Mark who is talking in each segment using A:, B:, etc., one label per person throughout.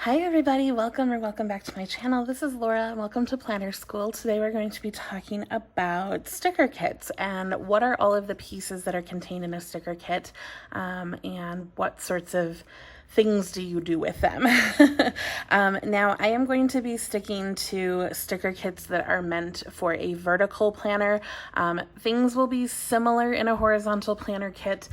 A: Hi everybody, welcome back to my channel. This is Laura and welcome to Planner School. Today we're going to be talking about sticker kits and what are all of the pieces that are contained in a sticker kit, and what sorts of things do you do with them. Now I am going to be sticking to sticker kits that are meant for a vertical planner. Things will be similar in a horizontal planner kit,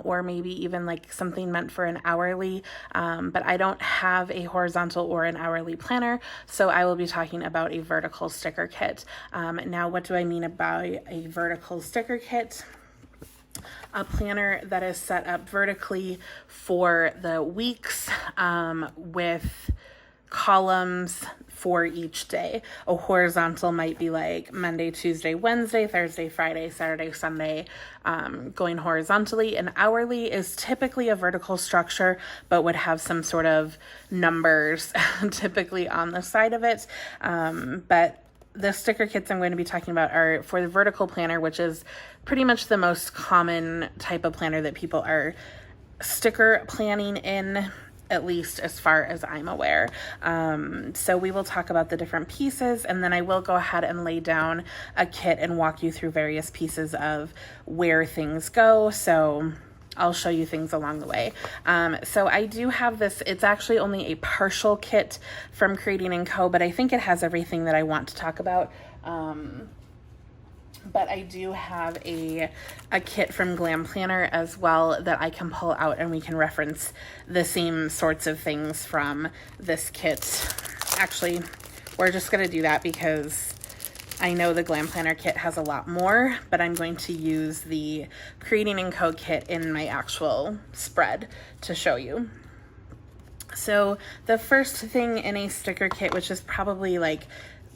A: or maybe even like something meant for an hourly, but I don't have a horizontal or an hourly planner, so I will be talking about a vertical sticker kit. Now what do I mean about a vertical sticker kit? A planner that is set up vertically for the weeks, with columns for each day. A horizontal might be like Monday, Tuesday, Wednesday, Thursday, Friday, Saturday, Sunday, going horizontally. An hourly is typically a vertical structure, but would have some sort of numbers typically on the side of it. But the sticker kits I'm going to be talking about are for the vertical planner, which is pretty much the most common type of planner that people are sticker planning in, at least as far as I'm aware. So we will talk about the different pieces, and then I will go ahead and lay down a kit and walk you through various pieces of where things go. So I'll show you things along the way. So I do have this, it's actually only a partial kit from Creating & Co., but I think it has everything that I want to talk about. But I do have a kit from Glam Planner as well that I can pull out, and we can reference the same sorts of things from this kit. Actually, we're just going to do that because I know the Glam Planner kit has a lot more, but I'm going to use the Creating & Co. kit in my actual spread to show you. So the first thing in a sticker kit, which is probably like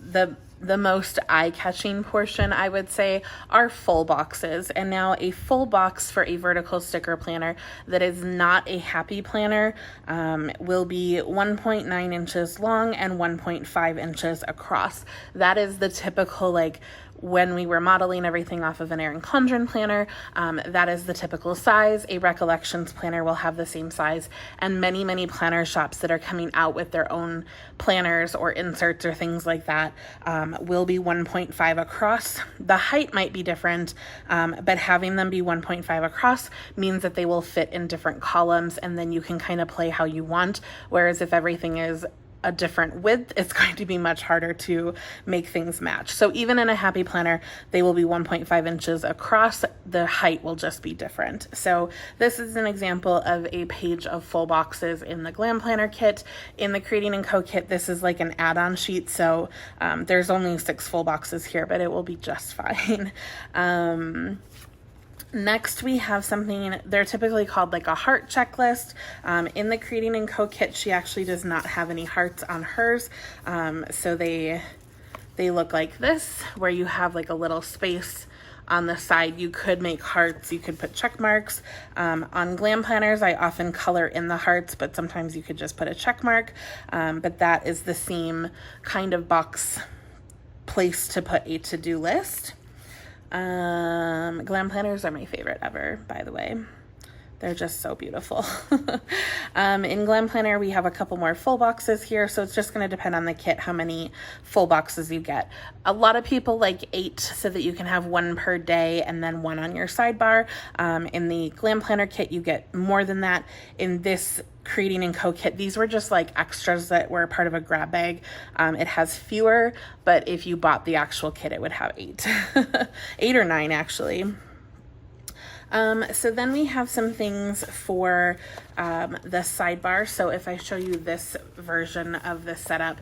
A: the most eye-catching portion, I would say, are full boxes. And now a full box for a vertical sticker planner that is not a happy planner will be 1.9 inches long and 1.5 inches across. That is the typical, like, when we were modeling everything off of an Erin Condren planner, that is the typical size. A Recollections planner will have the same size, and many planner shops that are coming out with their own planners or inserts or things like that will be 1.5 across. The height might be different, but having them be 1.5 across means that they will fit in different columns, and then you can kind of play how you want. Whereas if everything is a different width, it's going to be much harder to make things match. So even in a happy planner, they will be 1.5 inches across. The height will just be different. So this is an example of a page of full boxes in the Glam Planner kit. In the Creating & Co. kit, this is like an add-on sheet. So there's only 6 full boxes here, but it will be just fine. Next, we have something, they're typically called like a heart checklist. In the Creating & Co. kit, she actually does not have any hearts on hers. So they look like this, where you have like a little space on the side. You could make hearts, you could put check marks. On Glam Planners, I often color in the hearts, but sometimes you could just put a check mark. But that is the same kind of box place to put a to-do list. Glam Planners are my favorite ever, by the way. They're just so beautiful. In Glam Planner, we have a couple more full boxes here, so it's just going to depend on the kit how many full boxes you get. A lot of people like 8 so that you can have 1 per day and then 1 on your sidebar. In the Glam Planner kit, you get more than that. In this Creating & Co. kit, these were just like extras that were part of a grab bag. It has fewer, but if you bought the actual kit, it would have 8. 8 or 9 actually. So then we have some things for the sidebar. So if I show you this version of the setup,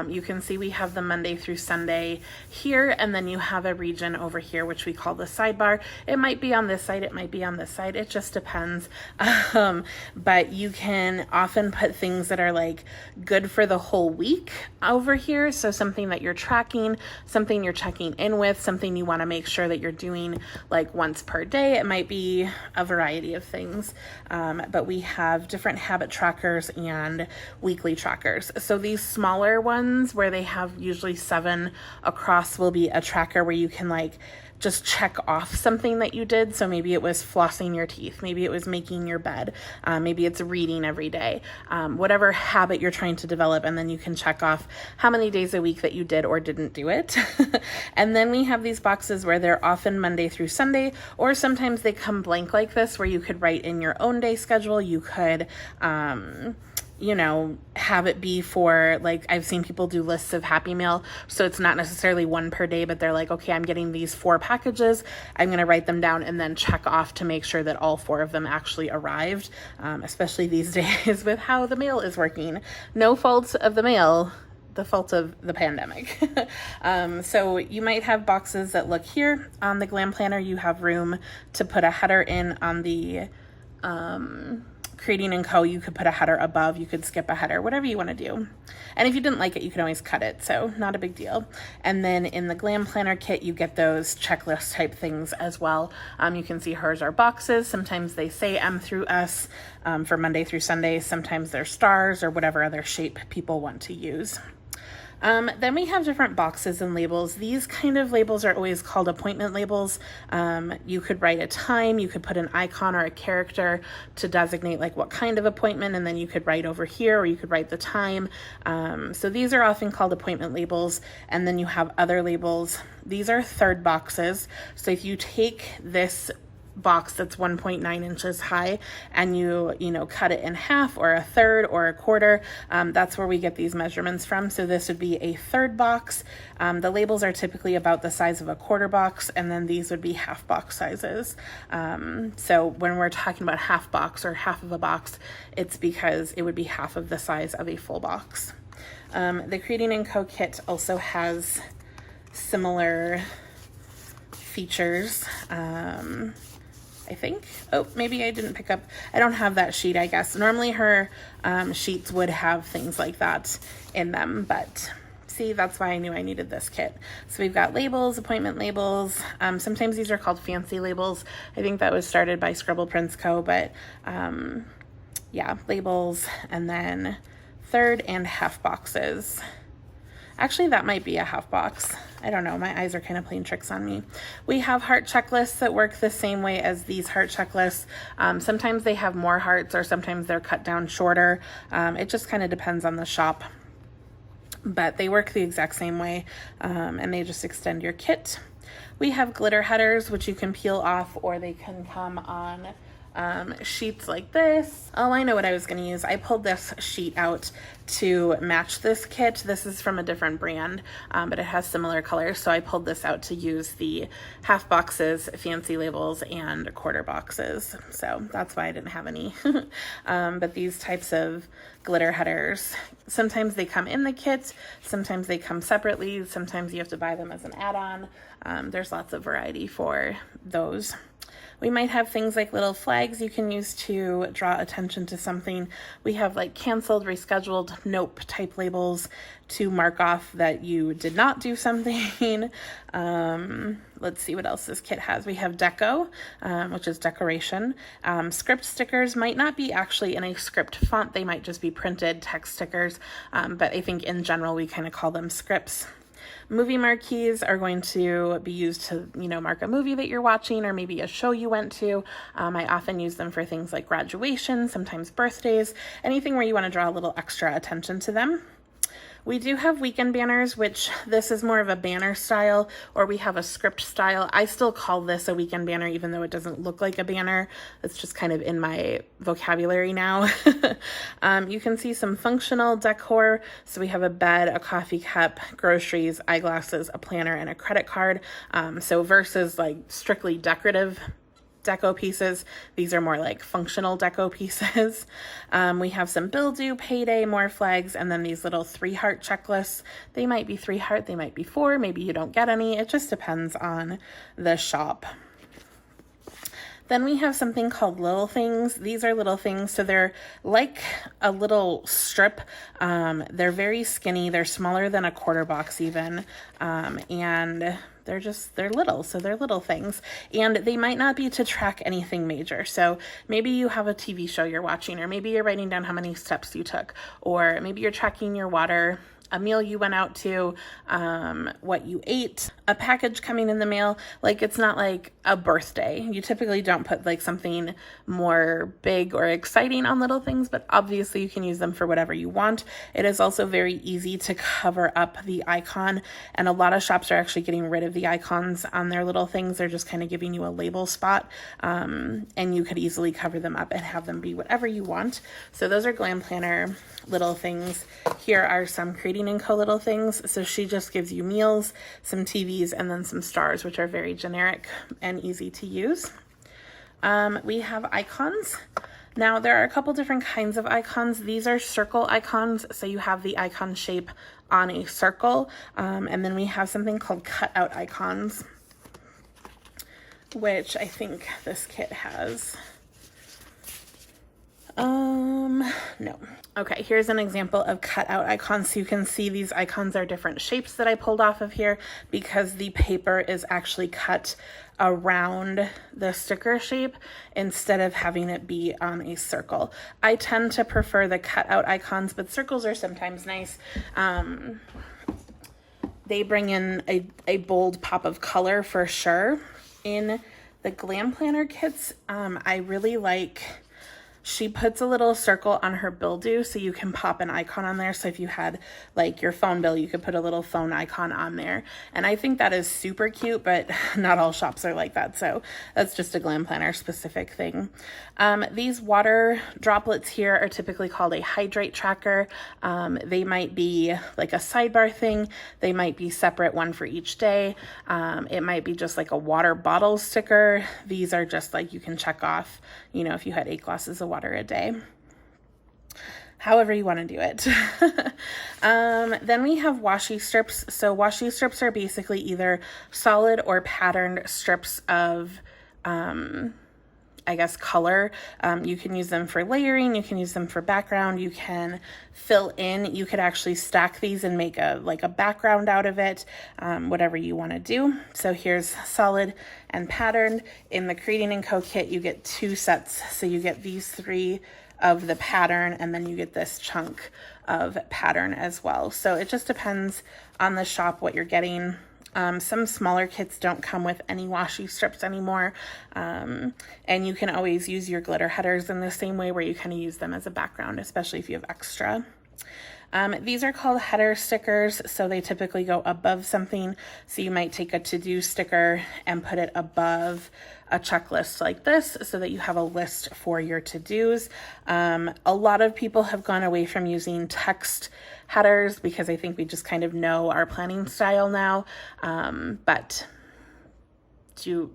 A: you can see we have the Monday through Sunday here, and then you have a region over here, which we call the sidebar. It might be on this side, it might be on this side, it just depends. But you can often put things that are like good for the whole week over here. So something that you're tracking, something you're checking in with, something you want to make sure that you're doing like once per day. It might be a variety of things, but we have different habit trackers and weekly trackers. So these smaller ones where they have usually 7 across will be a tracker where you can like just check off something that you did. So maybe it was flossing your teeth, maybe it was making your bed, maybe it's reading every day, whatever habit you're trying to develop, and then you can check off how many days a week that you did or didn't do it. And then we have these boxes where they're often Monday through Sunday, or sometimes they come blank like this, where you could write in your own day schedule. You could you know, have it be for, like, I've seen people do lists of Happy Meal, so it's not necessarily one per day, but they're like, okay, I'm getting these 4 packages, I'm going to write them down and then check off to make sure that all 4 of them actually arrived, especially these days with how the mail is working. No fault of the mail, the fault of the pandemic. So you might have boxes that look here. On the Glam Planner, you have room to put a header in. On the Creating & Co, you could put a header above, you could skip a header, whatever you want to do. And if you didn't like it, you can always cut it, so not a big deal. And then in the Glam Planner kit, you get those checklist type things as well. You can see hers are boxes. Sometimes they say M through S for Monday through Sunday. Sometimes they're stars or whatever other shape people want to use. Then we have different boxes and labels. These kind of labels are always called appointment labels. You could write a time, you could put an icon or a character to designate like what kind of appointment, and then you could write over here, or you could write the time. So these are often called appointment labels. And then you have other labels. These are third boxes. So if you take this box that's 1.9 inches high and you know, cut it in half or a third or a quarter, that's where we get these measurements from. So this would be a third box. The labels are typically about the size of a quarter box, and then these would be half box sizes. So when we're talking about half box or half of a box, it's because it would be half of the size of a full box. The Creating & Co kit also has similar features. I think. Oh, maybe I didn't pick up. I don't have that sheet, I guess. Normally her sheets would have things like that in them, but see, that's why I knew I needed this kit. So we've got labels, appointment labels. Sometimes these are called fancy labels. I think that was started by Scribble Prints Co., but yeah, labels, and then third and half boxes. Actually, that might be a half box. I don't know. My eyes are kind of playing tricks on me. We have heart checklists that work the same way as these heart checklists. Sometimes they have more hearts, or sometimes they're cut down shorter. It just kind of depends on the shop. But they work the exact same way, and they just extend your kit. We have glitter headers, which you can peel off, or they can come on sheets like this. Oh, I know what I was going to use. I pulled this sheet out to match this kit. This is from a different brand, but it has similar colors. So I pulled this out to use the half boxes, fancy labels, and quarter boxes. So that's why I didn't have any. But these types of glitter headers, sometimes they come in the kit, sometimes they come separately, sometimes you have to buy them as an add-on. There's lots of variety for those. We might have things like little flags you can use to draw attention to something. We have like canceled, rescheduled, nope type labels to mark off that you did not do something. Let's see what else this kit has. We have Deco, which is decoration. Script stickers might not be actually in a script font. They might just be printed text stickers. But I think in general, we kind of call them scripts. Movie marquees are going to be used to, you know, mark a movie that you're watching, or maybe a show you went to. I often use them for things like graduation, sometimes birthdays, anything where you want to draw a little extra attention to them. We do have weekend banners, which this is more of a banner style, or we have a script style. I still call this a weekend banner, even though it doesn't look like a banner. It's just kind of in my vocabulary now. You can see some functional decor. So we have a bed, a coffee cup, groceries, eyeglasses, a planner, and a credit card. So versus like strictly decorative deco pieces, these are more like functional deco pieces. We have some bill due, payday, more flags, and then these little 3 heart checklists. They might be 3 heart, they might be 4, maybe you don't get any. It just depends on the shop. Then we have something called little things. These are little things, so they're like a little strip. They're very skinny. They're smaller than a quarter box even, and they're little, so they're little things, and they might not be to track anything major. So maybe you have a TV show you're watching, or maybe you're writing down how many steps you took, or maybe you're tracking your water a meal you went out to, what you ate, a package coming in the mail. Like, it's not like a birthday. You typically don't put like something more big or exciting on little things, but obviously you can use them for whatever you want. It is also very easy to cover up the icon, and a lot of shops are actually getting rid of the icons on their little things. They're just kind of giving you a label spot, and you could easily cover them up and have them be whatever you want. So those are Glam Planner little things. Here are some Creating & Co. little things. So she just gives you meals, some TVs, and then some stars, which are very generic and easy to use. We have icons. Now, there are a couple different kinds of icons. These are circle icons, so you have the icon shape on a circle, and then we have something called cutout icons, which I think this kit has. No. Okay, here's an example of cutout icons. So you can see these icons are different shapes that I pulled off of here because the paper is actually cut around the sticker shape instead of having it be on a circle. I tend to prefer the cutout icons, but circles are sometimes nice. They bring in a bold pop of color for sure. In the Glam Planner kits, I really like, she puts a little circle on her bill due so you can pop an icon on there. So if you had like your phone bill, you could put a little phone icon on there. And I think that is super cute, but not all shops are like that. So that's just a Glam Planner specific thing. These water droplets here are typically called a Hydrate Tracker. They might be like a sidebar thing. They might be separate, one for each day. It might be just like a water bottle sticker. These are just like, you can check off, you know, if you had 8 glasses of water a day, however you want to do it. Then we have washi strips. So washi strips are basically either solid or patterned strips of, I guess, color. You can use them for layering, you can use them for background, you can fill in, you could actually stack these and make a background out of it, whatever you want to do. So here's solid and patterned. In the Creating & Co. kit, you get 2 sets. So you get these 3 of the pattern, and then you get this chunk of pattern as well. So it just depends on the shop what you're getting. Some smaller kits don't come with any washi strips anymore, and you can always use your glitter headers in the same way, where you kind of use them as a background, especially if you have extra. These are called header stickers, so they typically go above something. So you might take a to-do sticker and put it above a checklist like this so that you have a list for your to-dos. A lot of people have gone away from using text headers because I think we just kind of know our planning style now, but you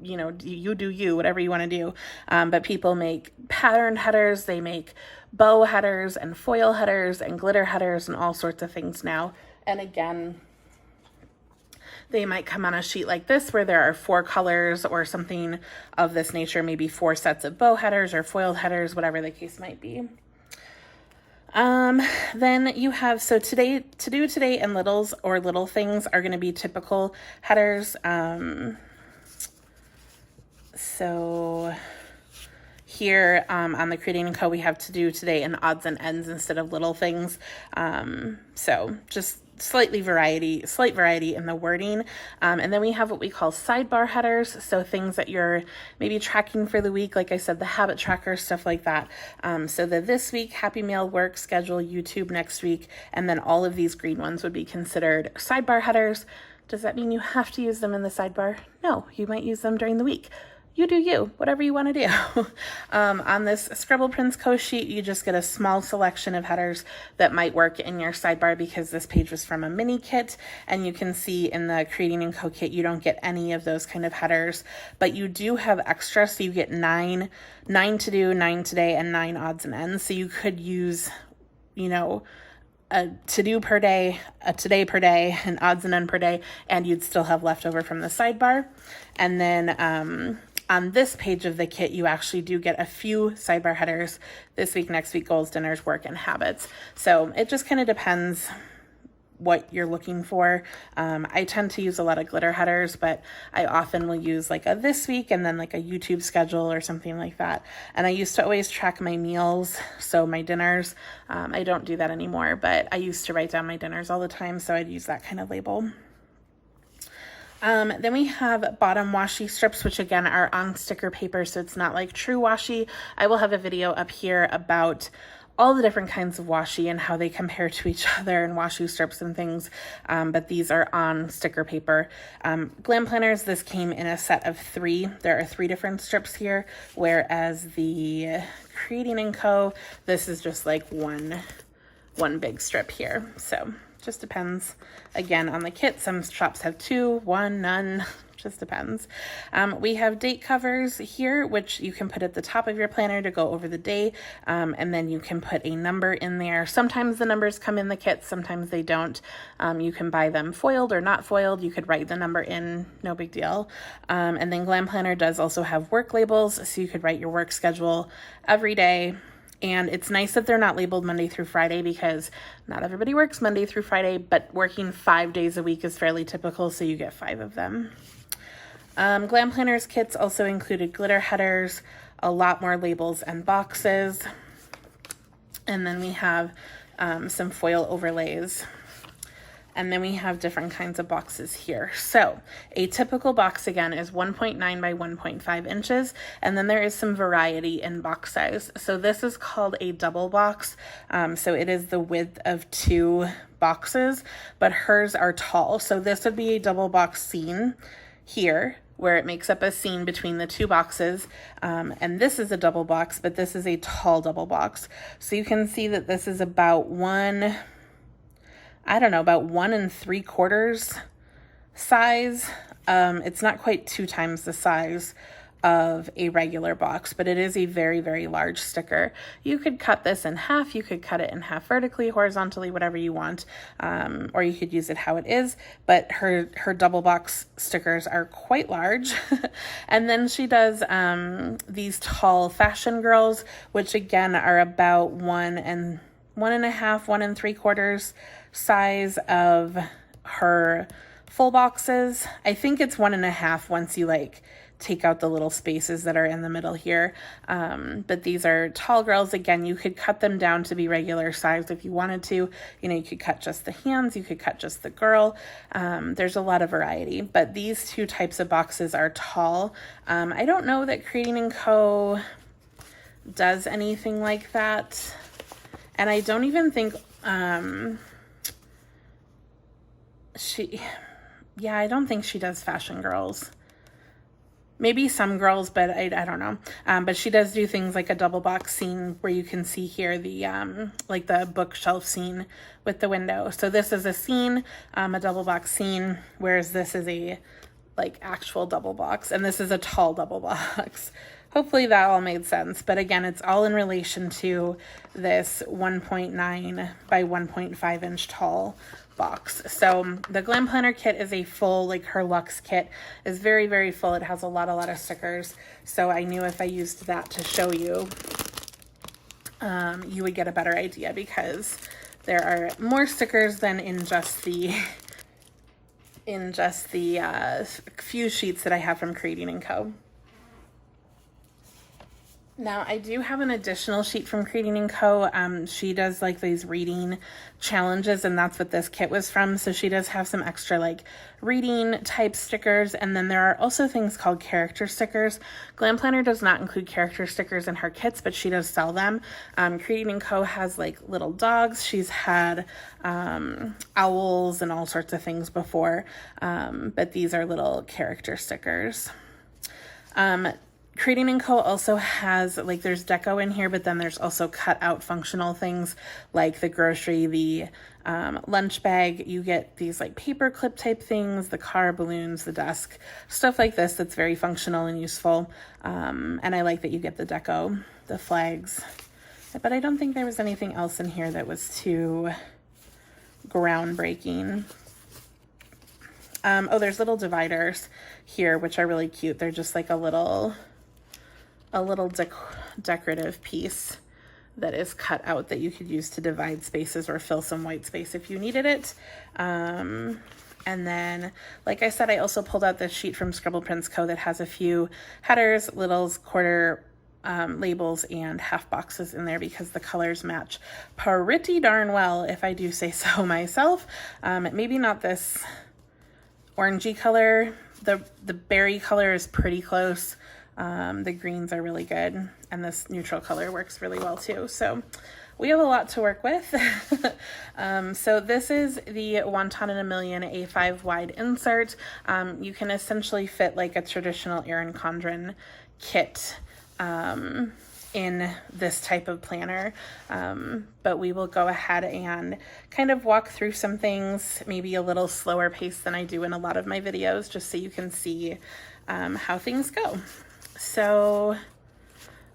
A: do you, whatever you want to do. But people make patterned headers, they make bow headers and foil headers and glitter headers and all sorts of things now. And again, they might come on a sheet like this where there are 4 colors or something of this nature, maybe 4 sets of bow headers or foiled headers, whatever the case might be. Then you have, so today, to do today and littles or little things are going to be typical headers. So here on the Creating & Co. we have to do today and odds and ends instead of little things. So just slight variety in the wording. And then we have what we call sidebar headers. So things that you're maybe tracking for the week, like I said, the habit tracker, stuff like that. So the this week, happy meal, work, schedule, YouTube next week, and then all of these green ones would be considered sidebar headers. Does that mean you have to use them in the sidebar? No, you might use them during the week. You do you, whatever you want to do. On this Scribble Prints Co. sheet, you just get a small selection of headers that might work in your sidebar because this page was from a mini kit, and you can see in the Creating & Co. kit, you don't get any of those kind of headers, but you do have extra, so you get 9 to do, 9 today, and 9 odds and ends. So you could use, a to-do per day, a today per day, an odds and end per day, and you'd still have leftover from the sidebar. And then on this page of the kit, you actually do get a few sidebar headers: this week, next week, goals, dinners, work, and habits. So it just kind of depends what you're looking for. I tend to use a lot of glitter headers, but I often will use like a this week and then like a YouTube schedule or something like that. And I used to always track my meals, so my dinners. I don't do that anymore, but I used to write down my dinners all the time, so I'd use that kind of label. Then we have bottom washi strips, which again are on sticker paper, so it's not like true washi. I will have a video up here about all the different kinds of washi and how they compare to each other and washi strips and things, but these are on sticker paper. Glam planners, this came in a set of 3. There are 3 different strips here, whereas the Creating & Co., this is just like one big strip here. So just depends, again, on the kit. Some shops have 2, 1, none. Just depends. We have date covers here, which you can put at the top of your planner to go over the day, and then you can put a number in there. Sometimes the numbers come in the kit, sometimes they don't. You can buy them foiled or not foiled. You could write the number in, no big deal. And then Glam Planner does also have work labels, so you could write your work schedule every day. And it's nice that they're not labeled Monday through Friday, because not everybody works Monday through Friday, but working 5 days a week is fairly typical, so you get 5 of them. Glam Planners kits also included glitter headers, a lot more labels and boxes. And then we have some foil overlays. And then we have different kinds of boxes here. So a typical box, again, is 1.9 by 1.5 inches. And then there is some variety in box size. So this is called a double box. So it is the width of 2 boxes, but hers are tall. So this would be a double box scene here, where it makes up a scene between the 2 boxes. And this is a double box, but this is a tall double box. So you can see that this is about about 1 3/4 size. It's not quite 2 times the size of a regular box, but it is a very, very large sticker. You could cut this in half, you could cut it in half vertically, horizontally, whatever you want, or you could use it how it is, but her double box stickers are quite large. And then she does these tall fashion girls, which again are about 1 1.5, 1 3/4 size of her full boxes. I think it's 1.5 once you like take out the little spaces that are in the middle here. But these are tall girls. Again, you could cut them down to be regular size if you wanted to. You know, you could cut just the hands, you could cut just the girl. There's a lot of variety, but these 2 types of boxes are tall. I don't know that Creating & Co. does anything like that. And I don't even think, I don't think she does fashion girls. Maybe some girls, but I don't know. But she does do things like a double box scene where you can see here the, like the bookshelf scene with the window. So this is a scene, a double box scene, whereas this is a like actual double box, and this is a tall double box. Hopefully that all made sense. But again, it's all in relation to this 1.9 by 1.5 inch tall box. So the Glam Planner kit is a full, like her Luxe kit is very, very full. It has a lot of stickers. So I knew if I used that to show you, you would get a better idea, because there are more stickers than in just the few sheets that I have from Creating & Co. Now, I do have an additional sheet from Creating & Co. She does like these reading challenges, and that's what this kit was from. So she does have some extra like reading type stickers. And then there are also things called character stickers. Glam Planner does not include character stickers in her kits, but she does sell them. Creating & Co. has like little dogs. She's had owls and all sorts of things before. But these are little character stickers. Creating & Co. also has, like, there's deco in here, but then there's also cut out functional things like the grocery, the lunch bag. You get these like paper clip type things, the car, balloons, the desk, stuff like this that's very functional and useful. And I like that you get the deco, the flags. But I don't think there was anything else in here that was too groundbreaking. Oh, there's little dividers here, which are really cute. They're just like a little decorative piece that is cut out that you could use to divide spaces or fill some white space if you needed it. And then, like I said, I also pulled out this sheet from Scribble Prints Co. that has a few headers, littles, quarter labels, and half boxes in there because the colors match pretty darn well, if I do say so myself. Maybe not this orangey color. The berry color is pretty close. The greens are really good, and this neutral color works really well too. So we have a lot to work with. So this is the Wonton in a Million A5 wide insert. You can essentially fit like a traditional Erin Condren kit in this type of planner, but we will go ahead and kind of walk through some things, maybe a little slower pace than I do in a lot of my videos, just so you can see how things go. So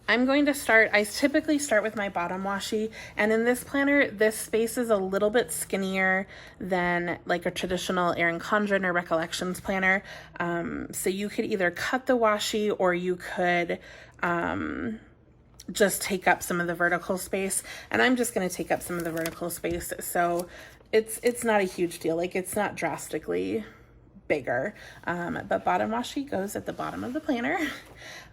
A: I'm going to start, I typically start with my bottom washi, and in this planner, this space is a little bit skinnier than like a traditional Erin Condren or Recollections planner. So you could either cut the washi, or you could just take up some of the vertical space, and I'm just going to take up some of the vertical space. So it's not a huge deal. Like, it's not drastically bigger, but bottom washi goes at the bottom of the planner.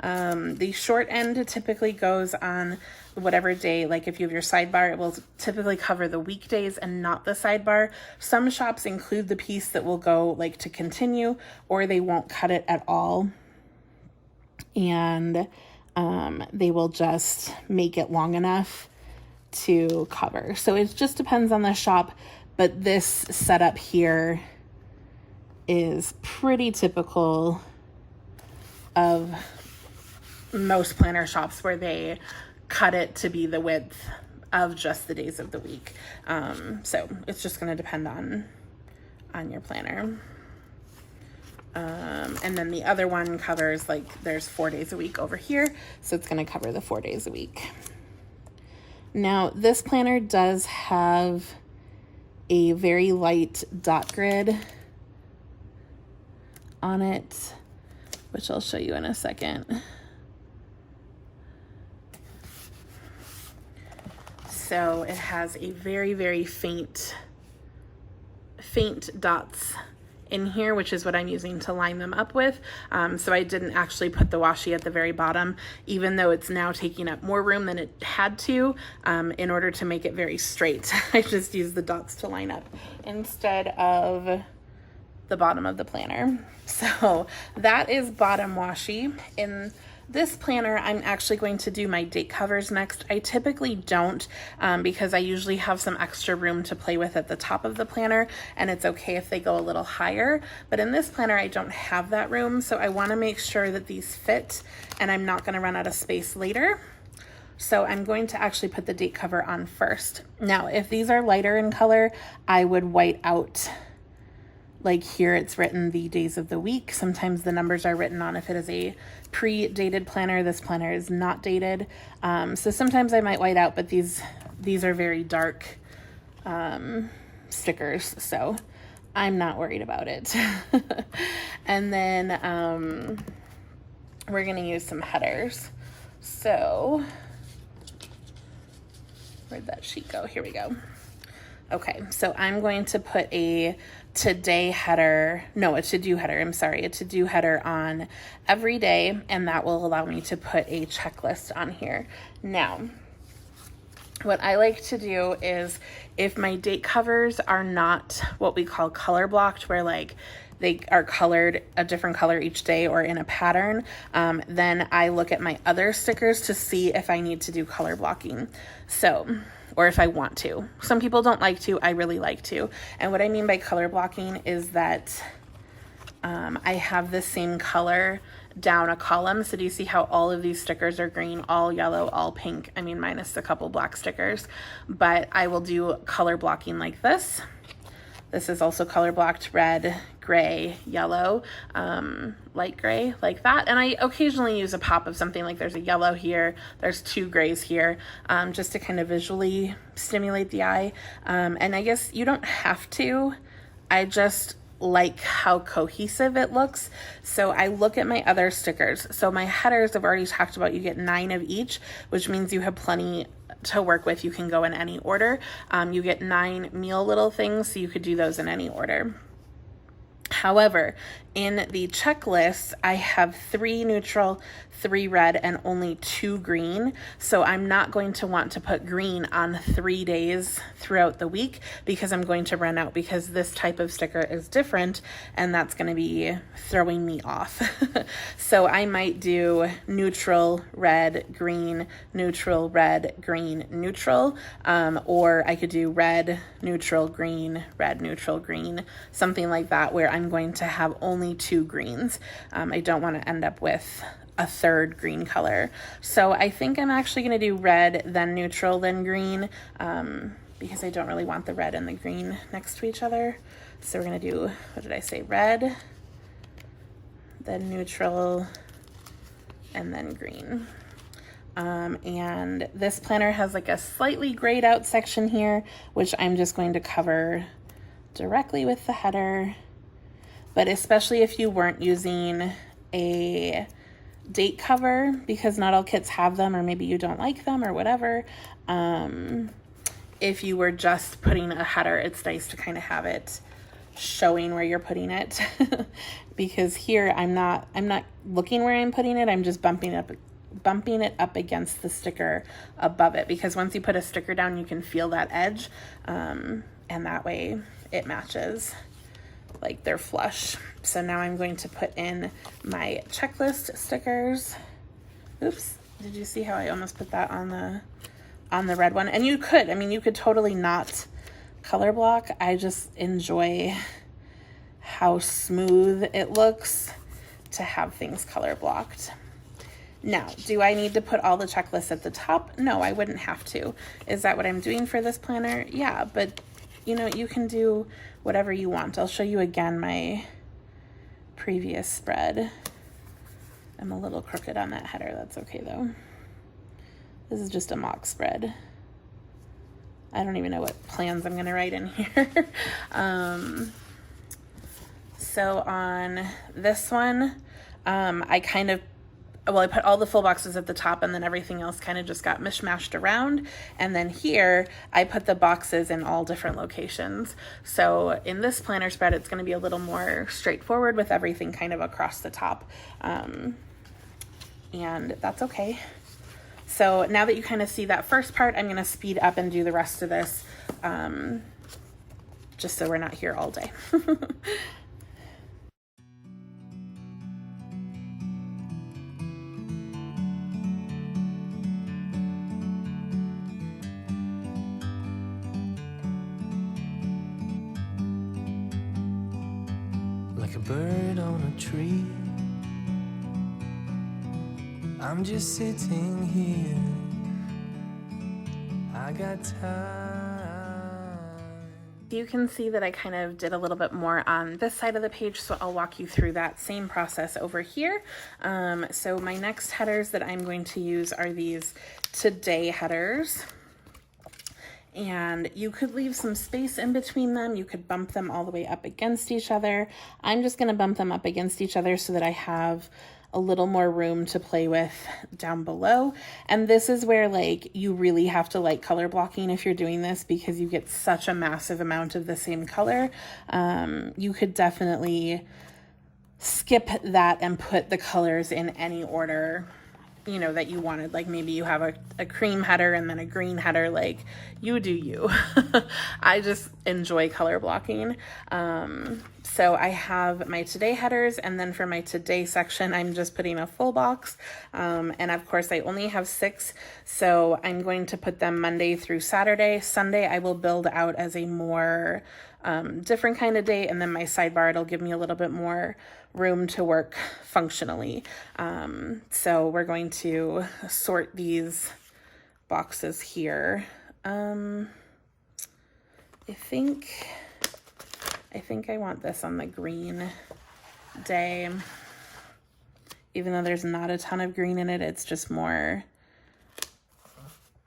A: The short end typically goes on whatever day, like if you have your sidebar, it will typically cover the weekdays and not the sidebar. Some shops include the piece that will go like to continue, or they won't cut it at all, and they will just make it long enough to cover. So it just depends on the shop, but this setup here is pretty typical of most planner shops, where they cut it to be the width of just the days of the week. So it's just going to depend on your planner. And then the other one covers, like, there's 4 days a week over here, so it's going to cover the 4 days a week. Now, this planner does have a very light dot grid on it, which I'll show you in a second. So it has a very, very faint dots in here, which is what I'm using to line them up with. So I didn't actually put the washi at the very bottom, even though it's now taking up more room than it had to, in order to make it very straight. I just used the dots to line up instead of the bottom of the planner. So that is bottom washi. In this planner, I'm actually going to do my date covers next. I typically don't, because I usually have some extra room to play with at the top of the planner, and it's okay if they go a little higher. But in this planner, I don't have that room, so I want to make sure that these fit, and I'm not going to run out of space later. So I'm going to actually put the date cover on first. Now, if these are lighter in color, I would white out. Like here, it's written the days of the week. Sometimes the numbers are written on if it is a pre-dated planner. This planner is not dated. So sometimes I might white out, but these are very dark stickers, so I'm not worried about it. And then we're gonna use some headers. So where'd that sheet go? Here we go. Okay, so I'm going to put a to-do header on every day, and that will allow me to put a checklist on here. Now, what I like to do is, if my date covers are not what we call color blocked, where like they are colored a different color each day or in a pattern, then I look at my other stickers to see if I need to do color blocking. So, or if I want to. Some people don't like to, I really like to. And what I mean by color blocking is that I have the same color down a column. So do you see how all of these stickers are green, all yellow, all pink? I mean, minus a couple black stickers, but I will do color blocking like this. This is also color blocked: red, gray, yellow, light gray, like that. And I occasionally use a pop of something, like there's a yellow here, there's 2 grays here, just to kind of visually stimulate the eye. And I guess you don't have to. I just like how cohesive it looks. So I look at my other stickers. So my headers, I've already talked about, you get 9 of each, which means you have plenty to work with. You can go in any order. You get 9 meal little things, so you could do those in any order. However, in the checklist, I have 3 neutral, 3 red, and only 2 green. So I'm not going to want to put green on 3 days throughout the week because I'm going to run out, because this type of sticker is different and that's going to be throwing me off. So I might do neutral, red, green, neutral, red, green, neutral, or I could do red, neutral, green, red, neutral, green, something like that, where I'm going to have only 2 greens. I don't want to end up with a 3rd green color. So I think I'm actually going to do red, then neutral, then green, because I don't really want the red and the green next to each other. So we're going to do, what did I say? Red, then neutral, and then green. And this planner has like a slightly grayed out section here, which I'm just going to cover directly with the header. But especially if you weren't using a date cover, because not all kits have them, or maybe you don't like them or whatever. If you were just putting a header, it's nice to kind of have it showing where you're putting it. Because here I'm not looking where I'm putting it. I'm just bumping it up against the sticker above it, because once you put a sticker down, you can feel that edge, and that way it matches, like they're flush. So now I'm going to put in my checklist stickers. Oops, did you see how I almost put that on the red one? And you could, I mean, you could totally not color block. I just enjoy how smooth it looks to have things color blocked. Now, do I need to put all the checklists at the top? No, I wouldn't have to. Is that what I'm doing for this planner? Yeah, but you know, you can do whatever you want. I'll show you again my previous spread. I'm a little crooked on that header. That's okay though. This is just a mock spread. I don't even know what plans I'm gonna write in here. So on this one, I put all the full boxes at the top, and then everything else kind of just got mishmashed around. And then here, I put the boxes in all different locations. So in this planner spread, it's going to be a little more straightforward with everything kind of across the top. And that's okay. So now that you kind of see that first part, I'm going to speed up and do the rest of this, just so we're not here all day.
B: Like a bird on a tree, I'm just sitting here. I got time.
A: You can see that I kind of did a little bit more on this side of the page, so I'll walk you through that same process over here. So my next headers that I'm going to use are these today headers. And you could leave some space in between them. You could bump them all the way up against each other. I'm just going to bump them up against each other so that I have a little more room to play with down below. And this is where like you really have to like color blocking if you're doing this, because you get such a massive amount of the same color. You could definitely skip that and put the colors in any order, you know, that you wanted. Like maybe you have a cream header and then a green header, like you do you. I just enjoy color blocking. So I have my today headers, and then for my today section, I'm just putting a full box. And of course I only have 6, so I'm going to put them Monday through Saturday. Sunday I will build out as a more different kind of day, and then my sidebar, it'll give me a little bit more room to work functionally. So we're going to sort these boxes here. I think I want this on the green day, even though there's not a ton of green in it. It's just more,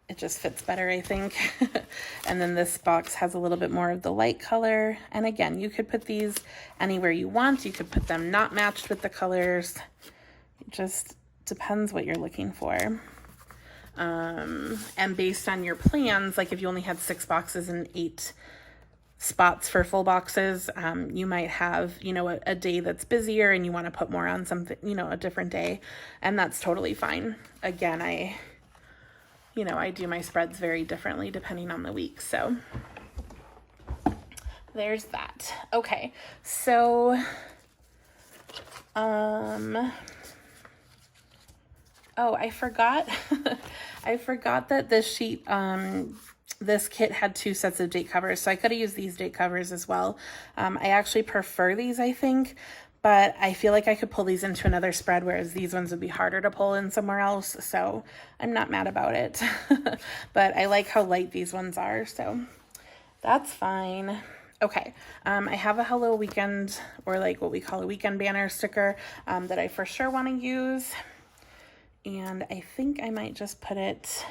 A: it just fits better, I think. And then this box has a little bit more of the light color. And again, you could put these anywhere you want. You could put them not matched with the colors. It just depends what you're looking for. And based on your plans, like if you only had 6 boxes and 8 spots for full boxes, you might have, you know, a day that's busier and you want to put more on something, you know, a different day, and that's totally fine. Again, I do my spreads very differently depending on the week, so there's that. Okay, so oh, I forgot I forgot that this sheet, this kit had 2 sets of date covers, so I could have used these date covers as well. I actually prefer these, I think, but I feel like I could pull these into another spread, whereas these ones would be harder to pull in somewhere else, so I'm not mad about it. But I like how light these ones are, so that's fine. Okay, I have a Hello Weekend, or like what we call a weekend banner sticker, that I for sure want to use, and I think I might just put it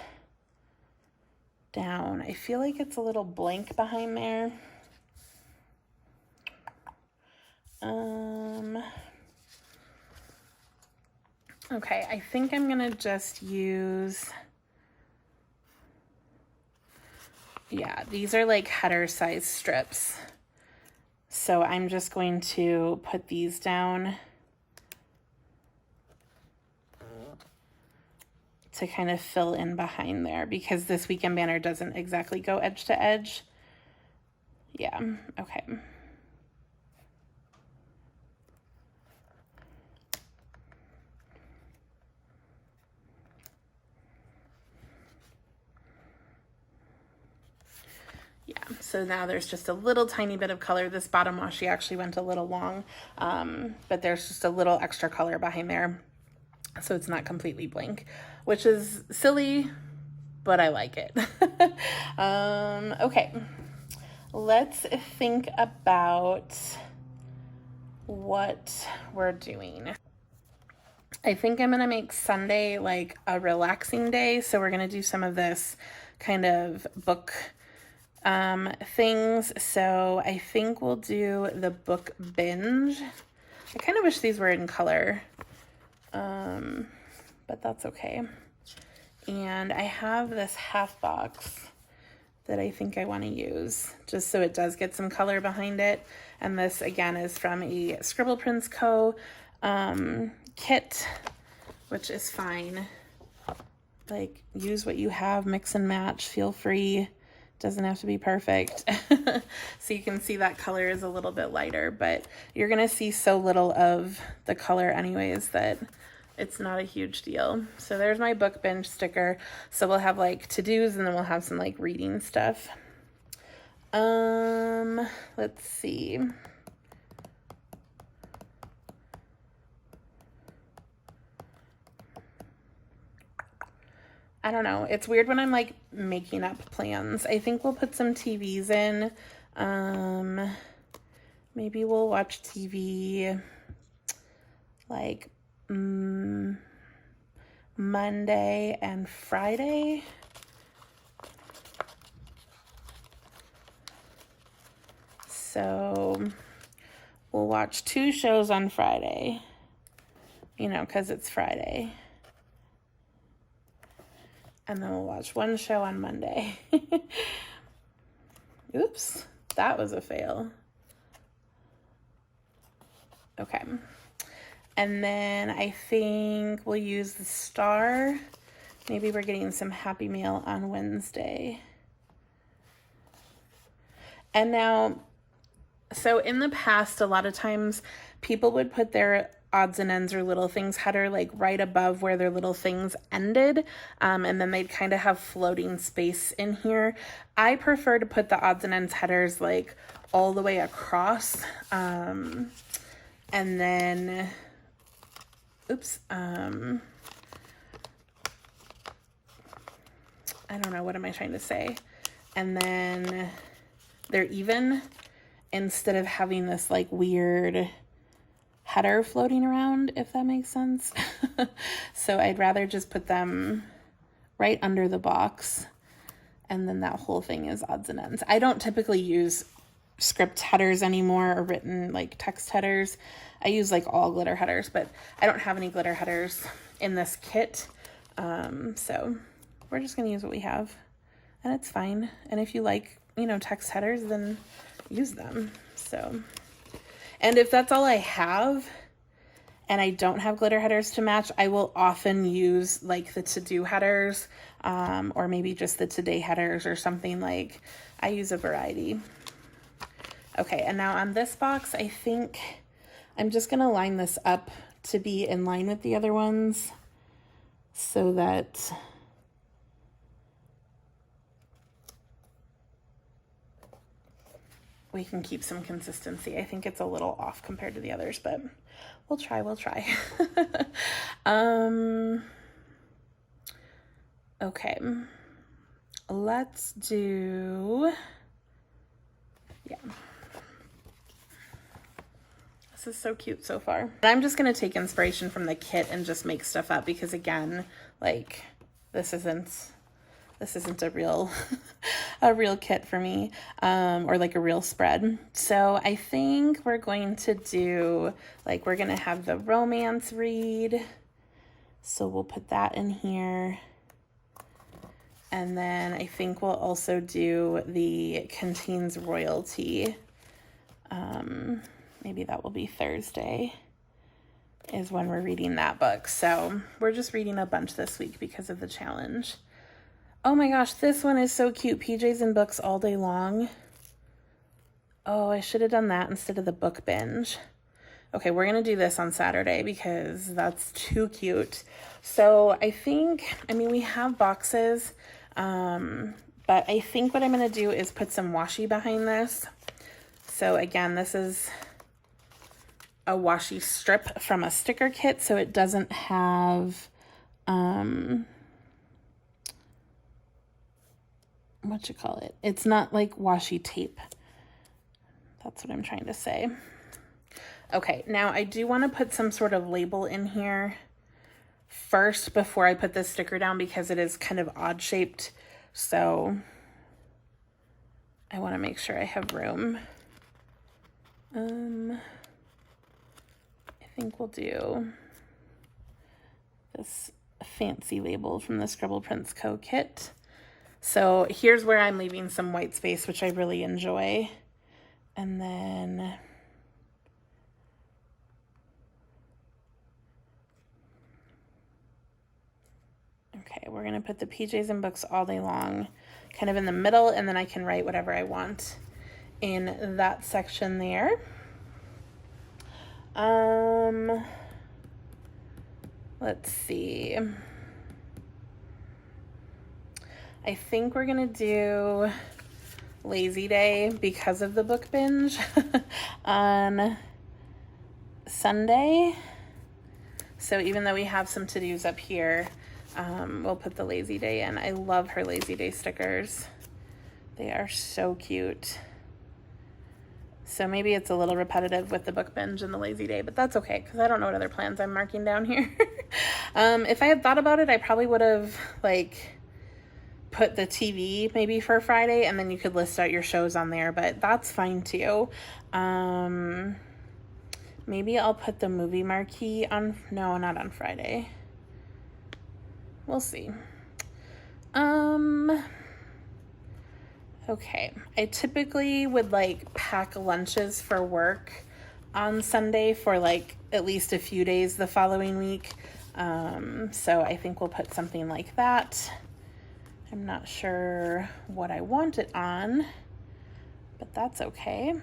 A: down. I feel like it's a little blank behind there. Okay, I think I'm gonna just use, yeah, these are like header size strips. So I'm just going to put these down to kind of fill in behind there, because this weekend banner doesn't exactly go edge to edge. Yeah, okay. Yeah, so now there's just a little tiny bit of color. This bottom washi actually went a little long, but there's just a little extra color behind there, so it's not completely blank, which is silly, but I like it. Okay, let's think about what we're doing. I think I'm gonna make Sunday like a relaxing day, so we're gonna do some of this kind of book things. So I think we'll do the book binge. I kind of wish these were in color, but that's okay. And I have this half box that I think I want to use, just so it does get some color behind it. And this again is from a Scribble Prints Co. Kit, which is fine. Like, use what you have, mix and match, feel free. Doesn't have to be perfect. So you can see that color is a little bit lighter, but you're gonna see so little of the color anyways that it's not a huge deal. So there's my book binge sticker. So we'll have like to-dos, and then we'll have some like reading stuff. Let's see. I don't know. It's weird when I'm like making up plans. I think we'll put some TVs in. Maybe we'll watch TV like Monday and Friday. So we'll watch 2 shows on Friday, you know, because it's Friday. And then we'll watch 1 show on Monday. Oops, that was a fail. Okay. And then I think we'll use the Star. Maybe we're getting some Happy Meal on Wednesday. And now, so in the past, a lot of times people would put their odds and ends or little things header like right above where their little things ended, and then they'd kind of have floating space in here. I prefer to put the odds and ends headers like all the way across, and then oops, I don't know, what am I trying to say? And then they're even, instead of having this like weird header floating around, if that makes sense. So I'd rather just put them right under the box, and then that whole thing is odds and ends. I don't typically use script headers anymore, or written like text headers. I use like all glitter headers, but I don't have any glitter headers in this kit. So we're just gonna use what we have, and it's fine. And if you like, you know, text headers, then use them. So, and if that's all I have and I don't have glitter headers to match, I will often use like the to-do headers, or maybe just the today headers or something. Like, I use a variety. Okay, and now on this box, I think I'm just gonna line this up to be in line with the other ones so that we can keep some consistency. I think it's a little off compared to the others, but we'll try. Okay, let's do, yeah. This is so cute so far. I'm just gonna take inspiration from the kit and just make stuff up because, again, like, this isn't a real a real kit for me, or like a real spread. So I think we're going to do, like, we're gonna have the romance read, so we'll put that in here. And then I think we'll also do the contains royalty. Maybe that will be Thursday is when we're reading that book. So we're just reading a bunch this week because of the challenge. Oh my gosh, this one is so cute. PJs and books all day long. Oh, I should have done that instead of the book binge. Okay, we're going to do this on Saturday because that's too cute. So I think, I mean, we have boxes, but I think what I'm going to do is put some washi behind this. So again, this is a washi strip from a sticker kit, so it doesn't have, it's not like washi tape. That's what I'm trying to say. Okay, now I do want to put some sort of label in here first before I put this sticker down because it is kind of odd shaped. So I want to make sure I have room. I think we'll do this fancy label from the Scribble Prints Co. kit. So here's where I'm leaving some white space, which I really enjoy. And then okay, we're gonna put the PJs and books all day long kind of in the middle, and then I can write whatever I want in that section there. Let's see. I think we're gonna do lazy day because of the book binge on Sunday. So even though we have some to-dos up here, we'll put the lazy day in. I love her lazy day stickers. They are so cute. So maybe it's a little repetitive with the book binge and the lazy day, but that's okay because I don't know what other plans I'm marking down here. If I had thought about it, I probably would have like put the TV maybe for Friday, and then you could list out your shows on there, but that's fine too. Maybe I'll put the movie marquee on, no, not on Friday. We'll see. Okay, I typically would like pack lunches for work on Sunday for like at least a few days the following week. So I think we'll put something like that. I'm not sure what I want it on, but that's okay.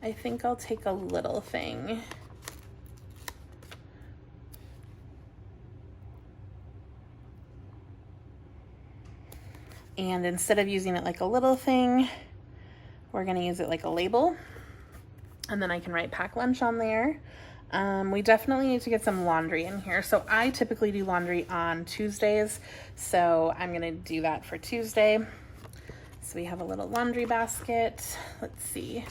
A: I think I'll take a little thing. And instead of using it like a little thing, we're gonna use it like a label. And then I can write pack lunch on there. We definitely need to get some laundry in here. So I typically do laundry on Tuesdays. So I'm gonna do that for Tuesday. So we have a little laundry basket. Let's see,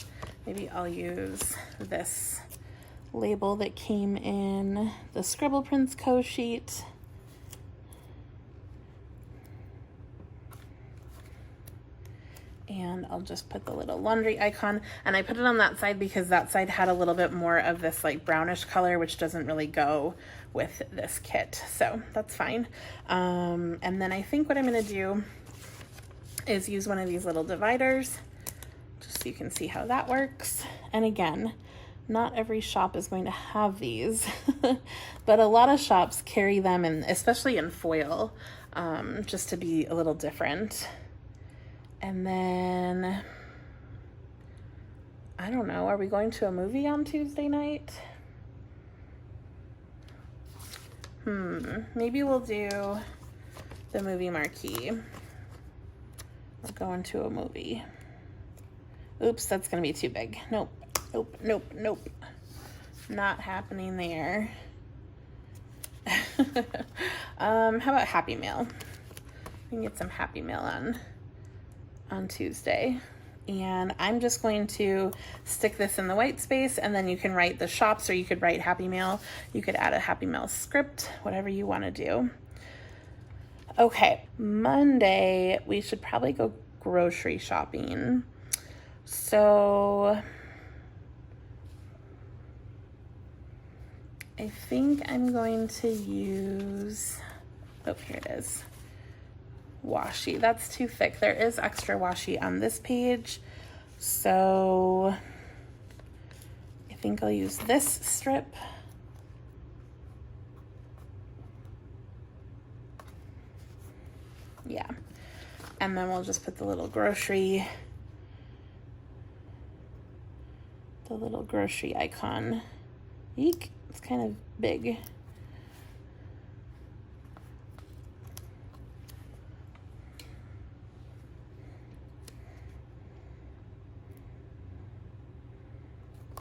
A: maybe I'll use this label that came in the Scribble Prints Co. sheet. And I'll just put the little laundry icon, and I put it on that side because that side had a little bit more of this like brownish color, which doesn't really go with this kit, so that's fine. And then I think what I'm gonna do is use one of these little dividers just so you can see how that works. And again, not every shop is going to have these, but a lot of shops carry them, and especially in foil, just to be a little different. And then, I don't know, are we going to a movie on Tuesday night? Maybe we'll do the movie marquee. We're going to a movie. Oops, that's gonna be too big. Nope, nope, nope, nope. Not happening there. How about Happy Meal? We can get some Happy Meal on Tuesday. And I'm just going to stick this in the white space, and then you can write the shops, or you could write Happy Meal. You could add a Happy Meal script, whatever you want to do. Okay, Monday, we should probably go grocery shopping. So I think I'm going to use, oh, here it is. Washi. That's too thick. There is extra washi on this page, so I think I'll use this strip. Yeah, and then we'll just put the little grocery icon. Eek, it's kind of big.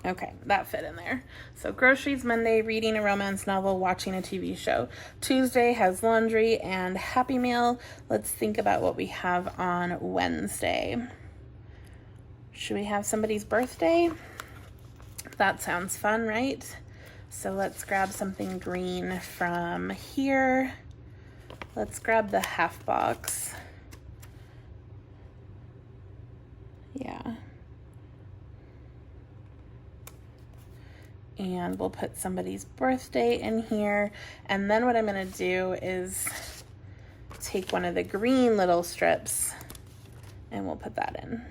A: Okay, that fit in there. So groceries Monday, reading a romance novel, watching a TV show. Tuesday has laundry and Happy Meal. Let's think about what we have on Wednesday. Should we have somebody's birthday? That sounds fun, right? So let's grab something green from here. Let's grab the half box. Yeah. And we'll put somebody's birthday in here. And then what I'm gonna do is take one of the green little strips and we'll put that in.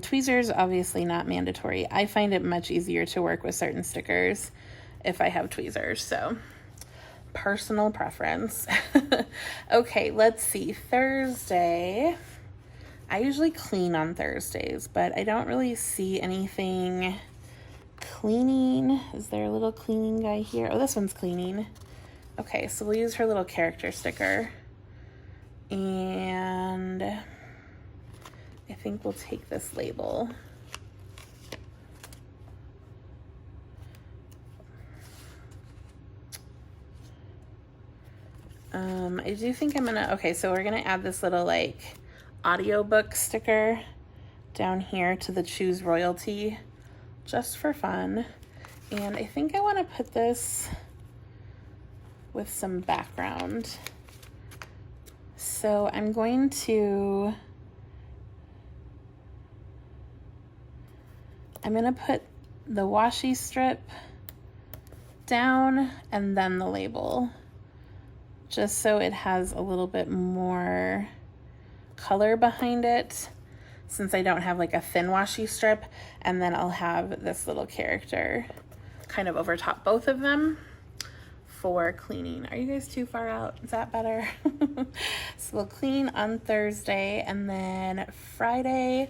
A: Tweezers, obviously not mandatory. I find it much easier to work with certain stickers if I have tweezers, so personal preference. Okay, let's see, Thursday. I usually clean on Thursdays, but I don't really see anything cleaning. Is there a little cleaning guy here? Oh, this one's cleaning. Okay, so we'll use her little character sticker. And I think we'll take this label. I do think I'm gonna, okay, so we're gonna add this little like audiobook sticker down here to the Choose Royalty just for fun. And I think I want to put this with some background. So I'm going to put the washi strip down and then the label, just so it has a little bit more color behind it, since I don't have like a thin washi strip. And then I'll have this little character kind of over top both of them for cleaning. Are you guys too far out? Is that better? So we'll clean on Thursday, and then Friday,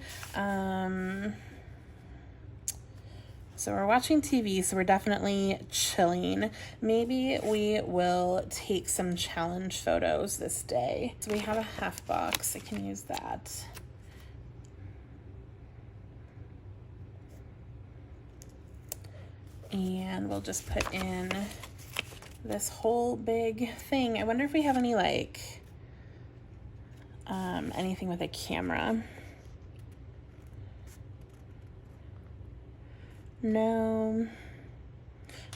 A: so we're watching TV, so we're definitely chilling. Maybe we will take some challenge photos this day. So we have a half box, I can use that. And we'll just put in this whole big thing. I wonder if we have any like, anything with a camera. No,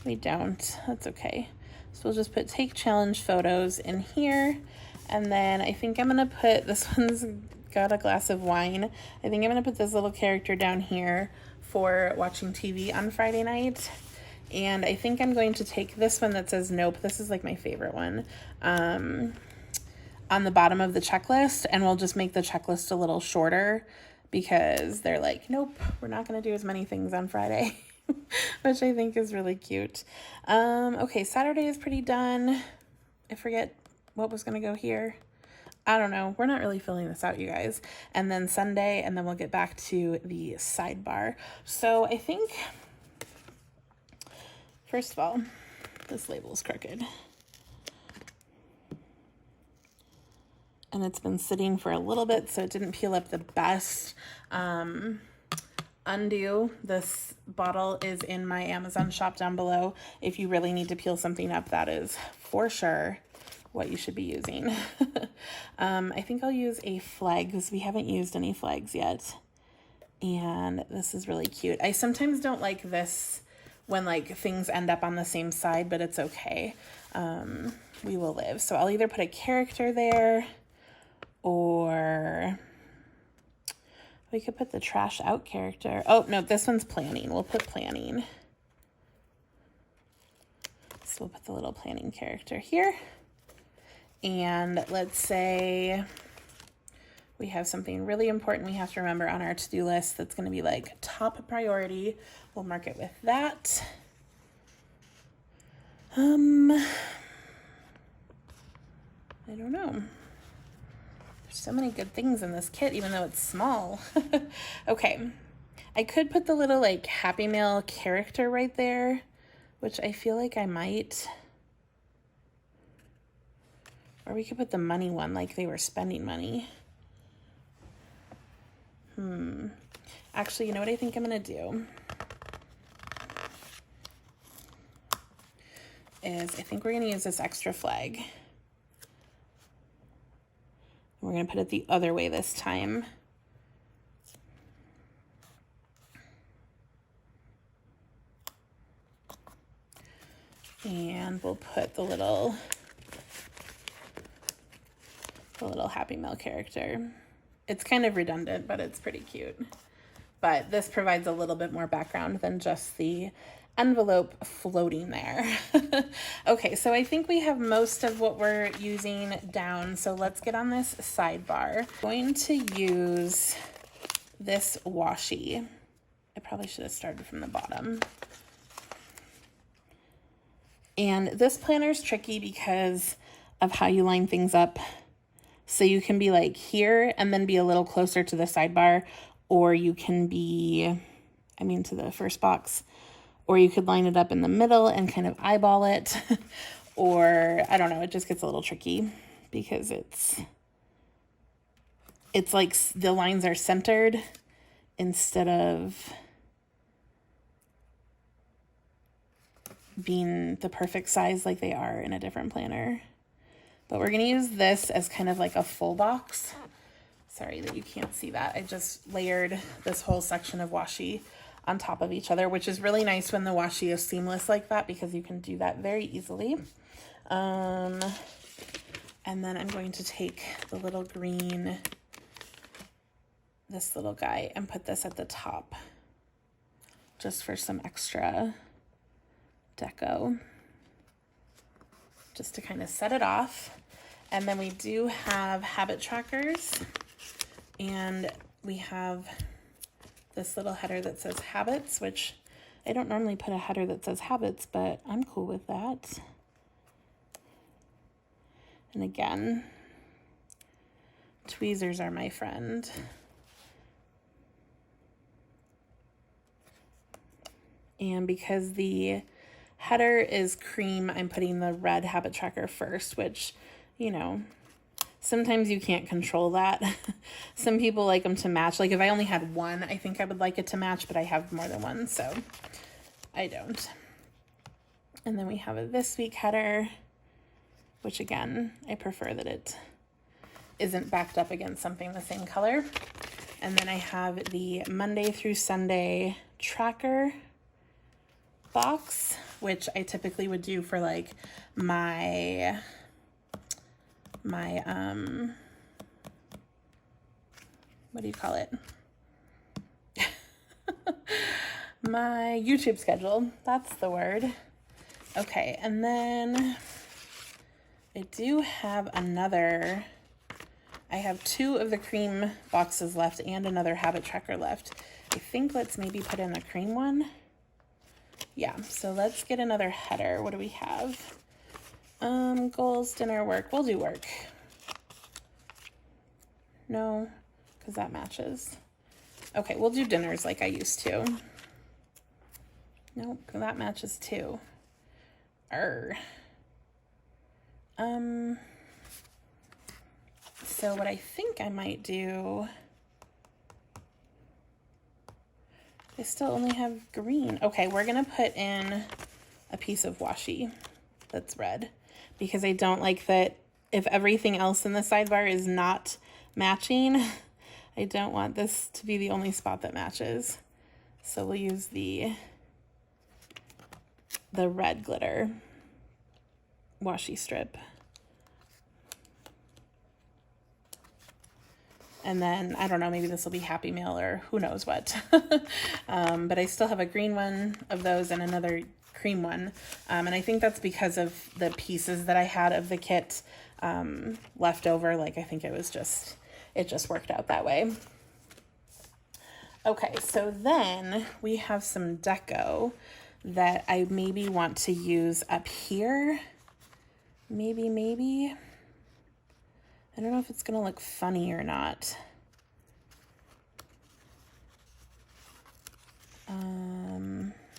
A: we don't. That's okay. So we'll just put take challenge photos in here, And then I think I'm gonna put, this one's got a glass of wine. I think I'm gonna put this little character down here for watching TV on Friday night. And I think I'm going to take this one that says nope. This is like my favorite one. On the bottom of the checklist, and we'll just make the checklist a little shorter because they're like, nope, we're not going to do as many things on Friday, which I think is really cute. Okay, Saturday is pretty done. I forget what was going to go here. I don't know. We're not really filling this out, you guys. And then Sunday, and then we'll get back to the sidebar. So I think, first of all, this label is crooked. And it's been sitting for a little bit, so it didn't peel up the best. Undo, this bottle is in my Amazon shop down below. If you really need to peel something up, that is for sure what you should be using. I think I'll use a flag because we haven't used any flags yet. And this is really cute. I sometimes don't like this when like things end up on the same side, but it's okay. We will live. So I'll either put a character there, or we could put the trash out character. Oh, no, this one's planning. We'll put planning. So we'll put the little planning character here. And let's say we have something really important we have to remember on our to-do list that's going to be like top priority. We'll mark it with that. I don't know. So many good things in this kit, even though it's small. Okay, I could put the little like Happy Meal character right there, which I feel like I might. Or we could put the money one, like they were spending money. Actually, you know what I think I'm gonna do? Is I think we're gonna use this extra flag. We're going to put it the other way this time. And we'll put the little Happy Meal character. It's kind of redundant, but it's pretty cute. But this provides a little bit more background than just the envelope floating there. Okay, so I think we have most of what we're using down. So let's get on this sidebar. I'm going to use this washi. I probably should have started from the bottom. And this planner is tricky because of how you line things up. So you can be like here and then be a little closer to the sidebar, or you can be, to the first box. Or you could line it up in the middle and kind of eyeball it. Or, I don't know, it just gets a little tricky because it's like the lines are centered instead of being the perfect size like they are in a different planner. But we're going to use this as kind of like a full box. Sorry that you can't see that. I just layered this whole section of washi on top of each other, which is really nice when the washi is seamless like that because you can do that very easily. And then I'm going to take the little green, this little guy, and put this at the top just for some extra deco, just to kind of set it off. And then we do have habit trackers, and we have this little header that says habits, which I don't normally put a header that says habits, but I'm cool with that. And again, tweezers are my friend. And because the header is cream, I'm putting the red habit tracker first, which, sometimes you can't control that. Some people like them to match. Like if I only had one, I think I would like it to match, but I have more than one, so I don't. And then we have a this week header, which again, I prefer that it isn't backed up against something the same color. And then I have the Monday through Sunday tracker box, which I typically would do for like my my, what do you call it? My YouTube schedule. That's the word. Okay, and then I do have another, I have 2 of the cream boxes left and another habit tracker left. I think let's maybe put in the cream one. Yeah, so let's get another header. What do we have? Goals, dinner, work. We'll do work. No, because that matches. Okay, we'll do dinners like I used to. Nope, that matches too. So what I think I might do, I still only have green. Okay, we're gonna put in a piece of washi that's red because I don't like that if everything else in the sidebar is not matching, I don't want this to be the only spot that matches. So we'll use the red glitter washi strip. And then, I don't know, maybe this will be Happy Meal or who knows what. But I still have a green one of those and another cream one. And I think that's because of the pieces that I had of the kit left over. Like, I think it just worked out that way. Okay, so then we have some deco that I maybe want to use up here. Maybe. I don't know if it's gonna look funny or not.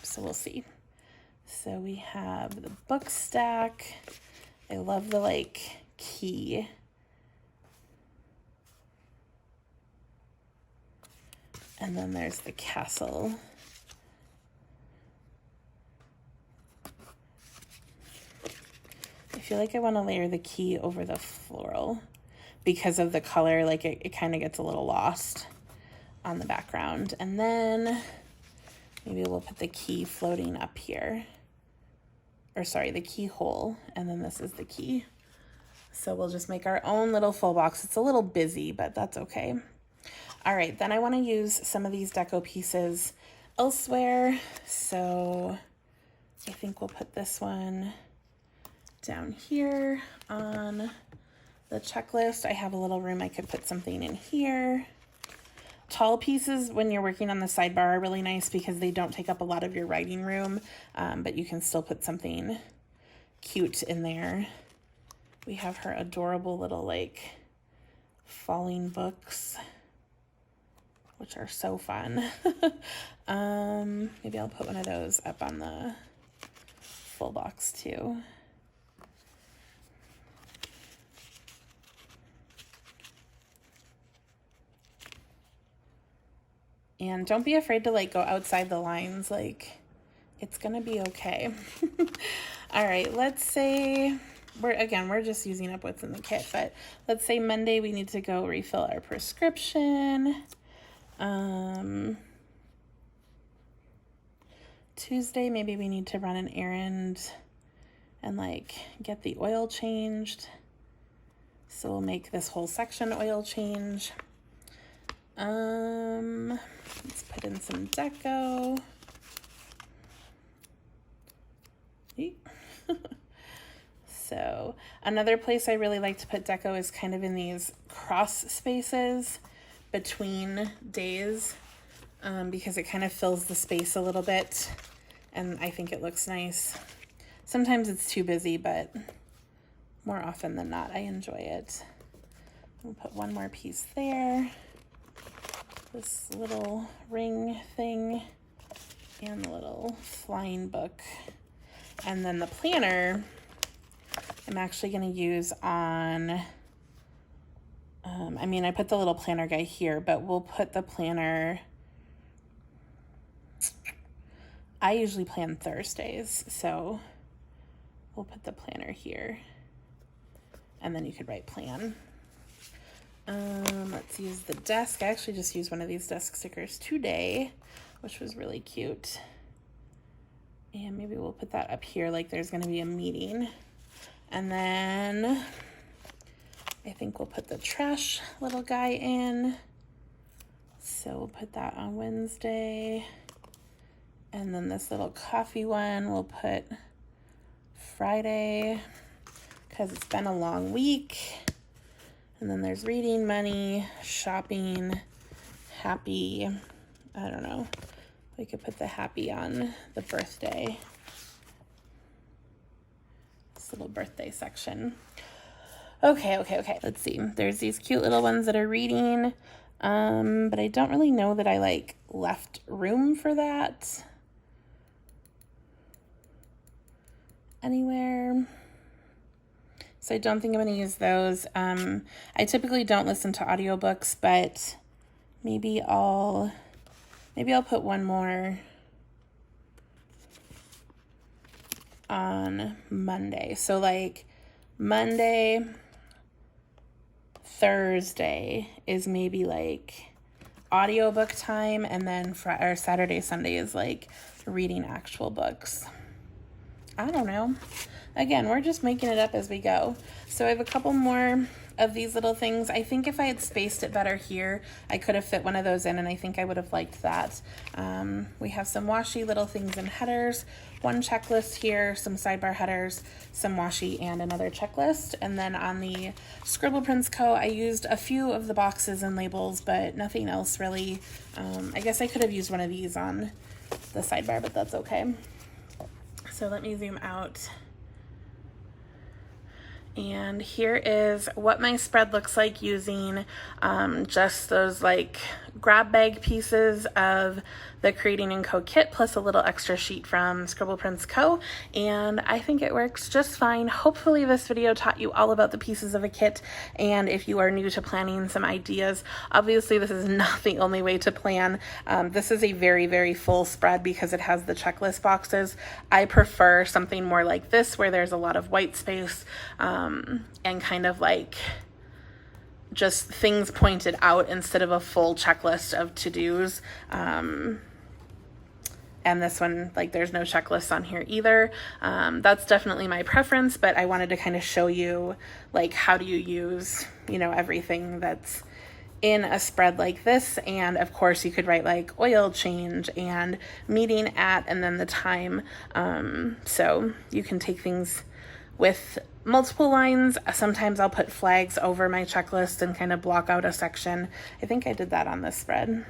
A: So we'll see. So we have the book stack. I love the like key. And then there's the castle. I feel like I want to layer the key over the floral because of the color, like it kind of gets a little lost on the background. And then maybe we'll put the key floating up here. Or sorry, the keyhole, and then this is the key. So we'll just make our own little full box. It's a little busy, but that's okay. All right, then I want to use some of these deco pieces elsewhere. So I think we'll put this one down here on the checklist. I have a little room I could put something in here. Tall pieces when you're working on the sidebar are really nice because they don't take up a lot of your writing room, but you can still put something cute in there. We have her adorable little like falling books, which are so fun. Maybe I'll put one of those up on the full box too. And don't be afraid to like go outside the lines, like it's gonna be okay. All right, let's say we're just using up what's in the kit, but let's say Monday we need to go refill our prescription. Tuesday, maybe we need to run an errand and like get the oil changed. So we'll make this whole section oil change. Let's put in some deco. So another place I really like to put deco is kind of in these cross spaces between days, because it kind of fills the space a little bit and I think it looks nice. Sometimes it's too busy, but more often than not, I enjoy it. We'll put one more piece there. This little ring thing and the little flying book. And then the planner I'm actually going to use on, I put the little planner guy here, but we'll put the planner, I usually plan Thursdays, so we'll put the planner here. And then you could write plan. Let's use the desk. I actually just used one of these desk stickers today, which was really cute. And maybe we'll put that up here like there's going to be a meeting. And then I think we'll put the trash little guy in. So we'll put that on Wednesday. And then this little coffee one we'll put Friday because it's been a long week. And then there's reading, money, shopping, happy. I don't know. We could put the happy on the birthday. This little birthday section. Okay. Let's see. There's these cute little ones that are reading. But I don't really know that I like left room for that anywhere. So I don't think I'm going to use those. I typically don't listen to audiobooks, but maybe I'll put one more on Monday. So like Monday, Thursday is maybe like audiobook time, and then Saturday, Sunday is like reading actual books. I don't know. Again, we're just making it up as we go. So I have a couple more of these little things. I think if I had spaced it better here, I could have fit one of those in, and I think I would have liked that. We have some washi little things in headers, one checklist here, some sidebar headers, some washi, and another checklist. And then on the Scribble Prints Co., I used a few of the boxes and labels, but nothing else really. I guess I could have used one of these on the sidebar, but that's okay. So let me zoom out. And here is what my spread looks like using just those like grab bag pieces of the Creating & Co. kit plus a little extra sheet from Scribble Prints Co. And I think it works just fine. Hopefully this video taught you all about the pieces of a kit, and if you are new to planning, some ideas. Obviously this is not the only way to plan. This is a very, very full spread because it has the checklist boxes. I prefer something more like this where there's a lot of white space and kind of like just things pointed out instead of a full checklist of to-dos. And this one, like, there's no checklists on here either. That's definitely my preference, but I wanted to kind of show you, like, how do you use, you know, everything that's in a spread like this. And of course you could write like oil change and meeting at, and then the time. So you can take things with multiple lines. Sometimes I'll put flags over my checklist and kind of block out a section. I think I did that on this spread.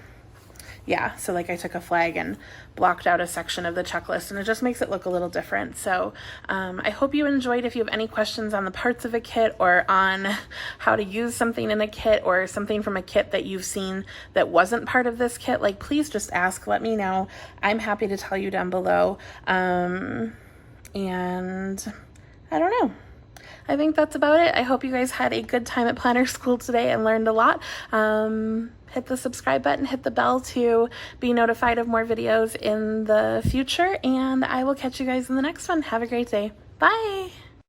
A: Yeah, so like I took a flag and blocked out a section of the checklist, and it just makes it look a little different. So I hope you enjoyed. If you have any questions on the parts of a kit or on how to use something in a kit or something from a kit that you've seen that wasn't part of this kit, like please just ask, let me know. I'm happy to tell you down below. And I don't know. I think that's about it. I hope you guys had a good time at planner school today and learned a lot. Hit the subscribe button, hit the bell to be notified of more videos in the future, and I will catch you guys in the next one. Have a great day. Bye.